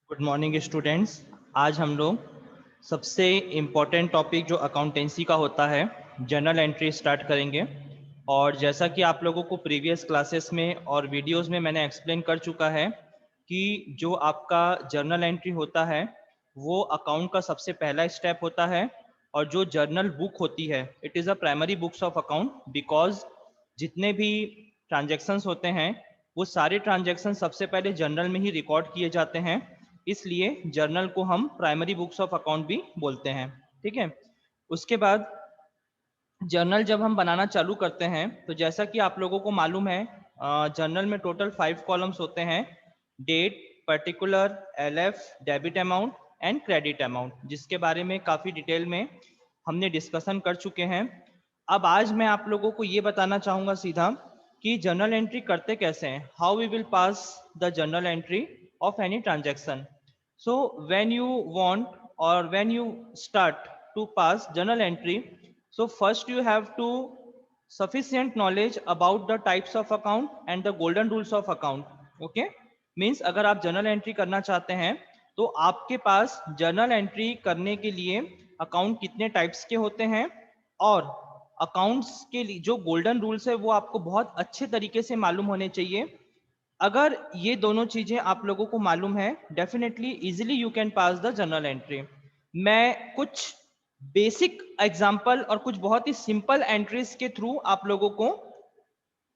Good morning students. आज हम लोग सबसे इम्पोर्टेंट टॉपिक जो अकाउंटेंसी का होता है जर्नल एंट्री स्टार्ट करेंगे। और जैसा कि आप लोगों को प्रीवियस क्लासेस में और वीडियोस में मैंने एक्सप्लेन कर चुका है कि जो आपका जर्नल एंट्री होता है वो अकाउंट का सबसे पहला स्टेप होता है। और जो जर्नल बुक होती है it is a primary books of account, because जितने भी ट्रांजेक्शन्स होते हैं वो सारे ट्रांजेक्शन सबसे पहले जर्नल में ही रिकॉर्ड किए जाते हैं, इसलिए जर्नल को हम प्राइमरी बुक्स ऑफ अकाउंट भी बोलते हैं। ठीक है। उसके बाद जर्नल जब हम बनाना चालू करते हैं तो जैसा कि आप लोगों को मालूम है जर्नल में टोटल 5 कॉलम्स होते हैं: date, particular, LF, debit amount and credit amount, जिसके बारे में काफ़ी डिटेल में हमने डिस्कशन कर चुके हैं। अब आज मैं आप लोगों को ये बताना चाहूँगा सीधा कि जर्नल एंट्री करते कैसे हैं, how we will pass the journal entry of any transaction. So when you want or when you start to pass journal entry, so first you have to sufficient knowledge about the types of account and the golden rules of account. Okay, means अगर आप journal entry करना चाहते हैं तो आपके पास journal entry करने के लिए अकाउंट कितने टाइप्स के होते हैं और अकाउंट्स के लिए जो गोल्डन रूल्स है वो आपको बहुत अच्छे तरीके से मालूम होने चाहिए। अगर ये दोनों चीजें आप लोगों को मालूम है, definitely easily you can pass the journal entry. मैं कुछ बेसिक एग्जांपल और कुछ बहुत ही सिंपल एंट्रीज के थ्रू आप लोगों को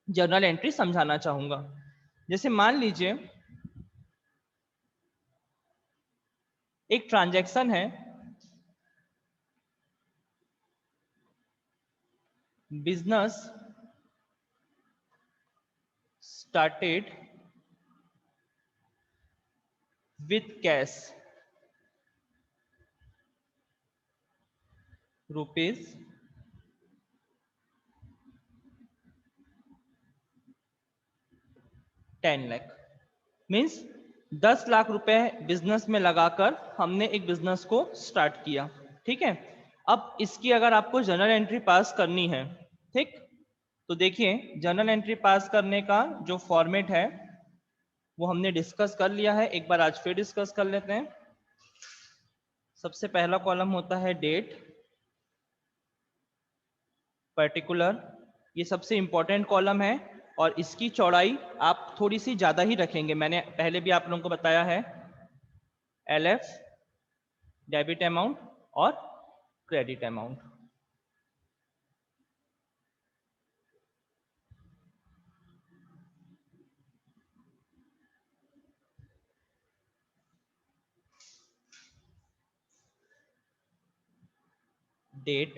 जर्नल एंट्री समझाना चाहूंगा। जैसे मान लीजिए एक ट्रांजैक्शन है, business started with cash rupees 10 lakh, means 10 lakh रुपए बिजनेस में लगाकर हमने एक बिजनेस को स्टार्ट किया। ठीक है। अब इसकी अगर आपको जर्नल एंट्री पास करनी है, ठीक, तो देखिए जर्नल एंट्री पास करने का जो फॉर्मेट है वो हमने डिस्कस कर लिया है, एक बार आज फिर डिस्कस कर लेते हैं। सबसे पहला कॉलम होता है डेट, पर्टिकुलर, ये सबसे इंपॉर्टेंट कॉलम है और इसकी चौड़ाई आप थोड़ी सी ज्यादा ही रखेंगे, मैंने पहले भी आप लोगों को बताया है। एलएफ, डेबिट अमाउंट और credit amount. Date,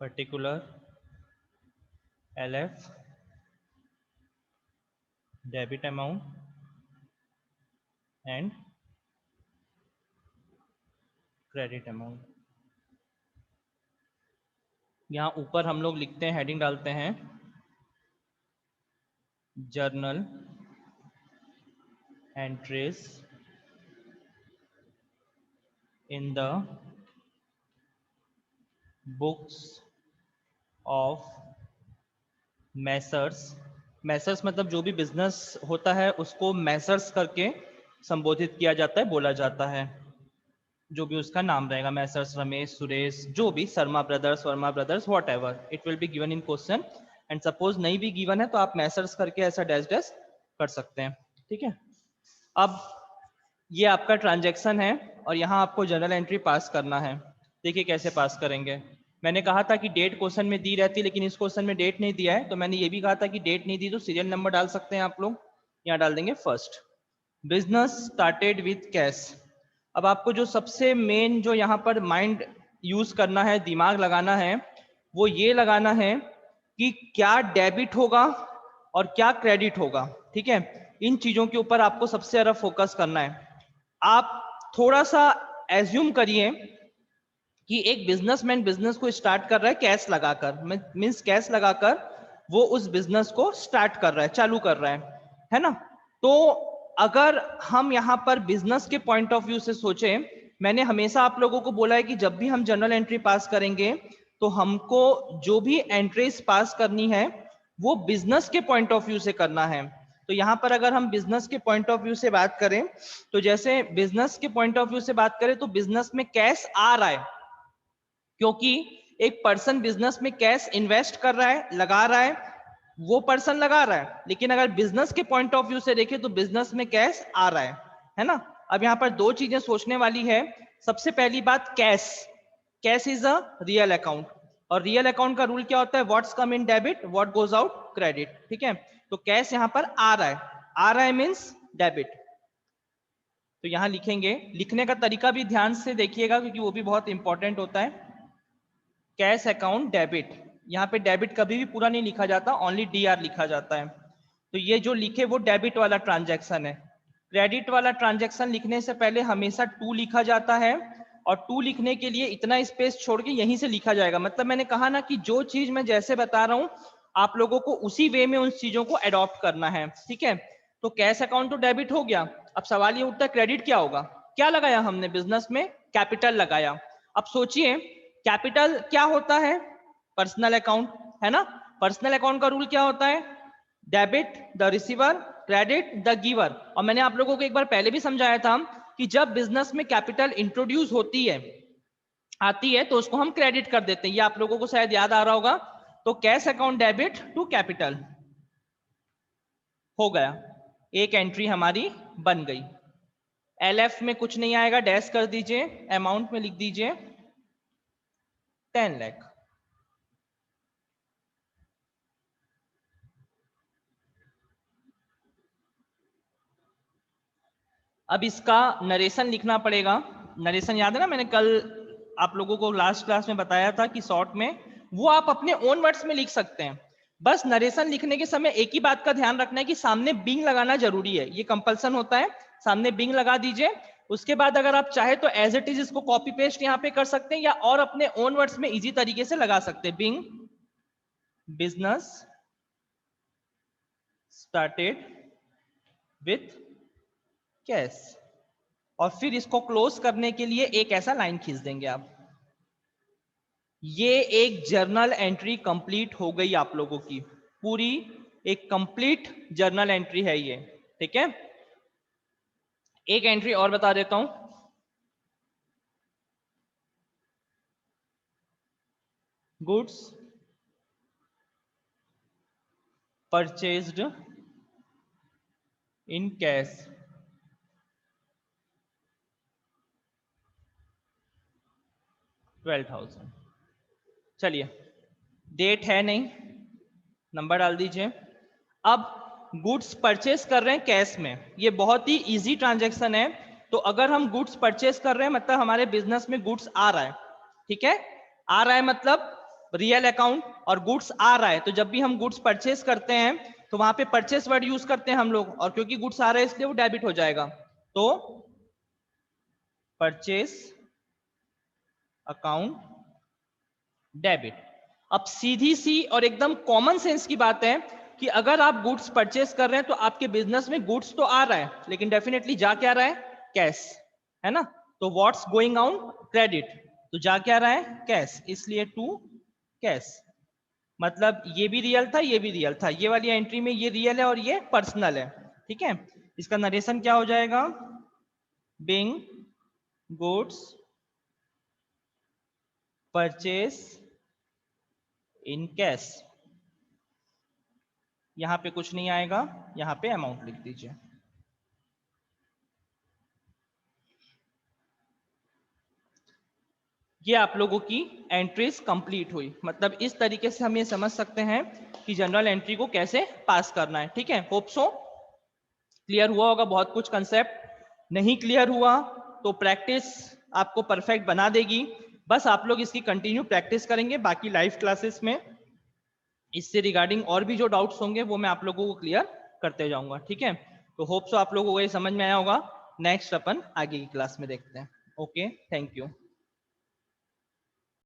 particular, LF, debit amount and credit amount. यहाँ ऊपर हम लोग लिखते हैं, हेडिंग डालते हैं journal entries in the books of messrs. Messrs मतलब जो भी बिजनेस होता है उसको मैसर्स करके संबोधित किया जाता है, बोला जाता है, जो भी उसका नाम रहेगा, मैसर्स रमेश, सुरेश, जो भी, Sharma brothers, Verma brothers, what ever, it will be given in question. And suppose नहीं भी गिवन है तो आप मैसर्स करके ऐसा डैश डैश कर सकते हैं। ठीक है। अब ये आपका ट्रांजैक्शन है और यहाँ आपको जर्नल एंट्री पास करना है। देखिए कैसे पास करेंगे। मैंने कहा था कि डेट क्वेश्चन में दी रहती है, लेकिन इस क्वेश्चन में डेट नहीं दिया है, तो मैंने ये भी कहा था कि डेट नहीं दी तो सीरियल नंबर डाल सकते हैं आप लोग। यहाँ डाल देंगे first, business started with cash. अब आपको जो सबसे मेन जो यहाँ पर माइंड यूज करना है, दिमाग लगाना है, वो ये लगाना है कि क्या डेबिट होगा और क्या क्रेडिट होगा। ठीक है, इन चीजों के ऊपर आपको सबसे ज्यादा फोकस करना है। आप थोड़ा सा एज्यूम करिए कि एक बिजनेसमैन बिजनेस को स्टार्ट कर रहा है कैश लगाकर, मींस कैश लगाकर वो उस बिजनेस को स्टार्ट कर रहा है, चालू कर रहा है ना। तो अगर हम यहाँ पर बिजनेस के पॉइंट ऑफ व्यू से सोचें, मैंने हमेशा आप लोगों को बोला है कि जब भी हम जर्नल एंट्री पास करेंगे तो हमको जो भी एंट्रीज पास करनी है वो बिजनेस के पॉइंट ऑफ व्यू से करना है। तो यहाँ पर अगर हम बिजनेस के पॉइंट ऑफ व्यू से बात करें, तो जैसे बिजनेस के पॉइंट ऑफ व्यू से बात करें तो बिजनेस में कैश आ रहा है, क्योंकि एक पर्सन बिजनेस में कैश इन्वेस्ट कर रहा है, लगा रहा है, वो पर्सन लगा रहा है। लेकिन अगर बिजनेस के पॉइंट ऑफ व्यू से देखें तो बिजनेस में कैश आ रहा है ना। अब यहाँ पर दो चीजें सोचने वाली है। सबसे पहली बात, cash, cash is a real account, और रियल अकाउंट का रूल क्या होता है, what's come in debit what goes out credit. ठीक है, तो कैश यहाँ पर आ रहा है मीन्स डेबिट। तो यहां लिखेंगे, लिखने का तरीका भी ध्यान से देखिएगा क्योंकि वो भी बहुत इंपॉर्टेंट होता है। कैश अकाउंट डेबिट, यहाँ पे डेबिट कभी भी पूरा नहीं लिखा जाता, ओनली डीआर लिखा जाता है। तो ये जो लिखे वो डेबिट वाला ट्रांजैक्शन है। क्रेडिट वाला ट्रांजैक्शन लिखने से पहले हमेशा टू लिखा जाता है, और टू लिखने के लिए इतना स्पेस छोड़ के यहीं से लिखा जाएगा। मतलब मैंने कहा ना कि जो चीज मैं जैसे बता रहा हूं आप लोगों को उसी वे में उन चीजों को अडॉप्ट करना है। ठीक है, तो कैश अकाउंट तो डेबिट हो गया। अब सवाल ये उठता है क्रेडिट क्या होगा। क्या लगाया हमने बिजनेस में, कैपिटल लगाया। अब सोचिए कैपिटल क्या होता है, पर्सनल अकाउंट है ना। पर्सनल अकाउंट का रूल क्या होता है, debit the receiver, credit the giver. और मैंने आप लोगों को एक बार पहले भी समझाया था कि जब बिजनेस में कैपिटल इंट्रोड्यूस होती है, आती है, तो उसको हम क्रेडिट कर देते हैं। ये आप लोगों को शायद याद आ रहा होगा। तो cash account debit to capital हो गया, एक एंट्री हमारी बन गई। एलएफ में कुछ नहीं आएगा, डैश कर दीजिए, अमाउंट में लिख दीजिए 10 लाख। अब इसका नरेशन लिखना पड़ेगा। नरेशन याद है ना, मैंने कल आप लोगों को लास्ट क्लास में बताया था कि शॉर्ट में वो आप अपने ओन वर्ड्स में लिख सकते हैं। बस नरेशन लिखने के समय एक ही बात का ध्यान रखना है कि सामने बिंग लगाना जरूरी है, ये कंपल्सन होता है। सामने बिंग लगा दीजिए। उसके बाद अगर आप चाहे तो एज इट इज इसको कॉपी पेस्ट यहाँ पे कर सकते हैं, या और अपने ओन वर्ड्स में इजी तरीके से लगा सकते हैं। Being business started with cash, और फिर इसको क्लोज करने के लिए एक ऐसा लाइन खींच देंगे आप। ये एक जर्नल एंट्री कंप्लीट हो गई आप लोगों की, पूरी एक कंप्लीट जर्नल एंट्री है ये। ठीक है, एक एंट्री और बता देता हूं। Goods purchased in cash, $12,000। चलिए, डेट है नहीं, नंबर डाल दीजिए। अब गुड्स परचेस कर रहे हैं कैश में, ये बहुत ही इजी ट्रांजैक्शन है। तो अगर हम गुड्स परचेस कर रहे हैं मतलब हमारे बिजनेस में गुड्स आ रहा है। ठीक है, आ रहा है मतलब रियल अकाउंट, और गुड्स आ रहा है। तो जब भी हम गुड्स परचेस करते हैं तो वहां पे परचेस वर्ड यूज करते हैं हम लोग, और क्योंकि गुड्स आ रहा है इसलिए वो डेबिट हो जाएगा। तो परचेस अकाउंट डेबिट। अब सीधी सी और एकदम कॉमन सेंस की बात है कि अगर आप गुड्स परचेस कर रहे हैं तो आपके बिजनेस में गुड्स तो आ रहा है, लेकिन डेफिनेटली जा क्या रहा है, कैश, है ना। तो व्हाट्स गोइंग आउट क्रेडिट, तो जा क्या रहा है, कैश, इसलिए टू कैश। मतलब ये भी रियल था, ये भी रियल था, ये वाली एंट्री में ये रियल है और ये पर्सनल है। ठीक है, इसका नरेशन क्या हो जाएगा, Bing goods purchase in cash. यहां पे कुछ नहीं आएगा, यहां पे अमाउंट लिख दीजिए। ये आप लोगों की एंट्रीज कंप्लीट हुई। मतलब इस तरीके से हम ये समझ सकते हैं कि जनरल एंट्री को कैसे पास करना है। ठीक है, होप सो क्लियर हुआ होगा बहुत कुछ कंसेप्ट। नहीं क्लियर हुआ तो प्रैक्टिस आपको परफेक्ट बना देगी। बस आप लोग इसकी कंटिन्यू प्रैक्टिस करेंगे, बाकी लाइव क्लासेस में इससे रिगार्डिंग और भी जो डाउट्स होंगे वो मैं आप लोगों को क्लियर करते जाऊंगा। ठीक है, तो होप सो आप लोगों को ये समझ में आया होगा। नेक्स्ट अपन आगे की क्लास में देखते हैं। Okay, thank you.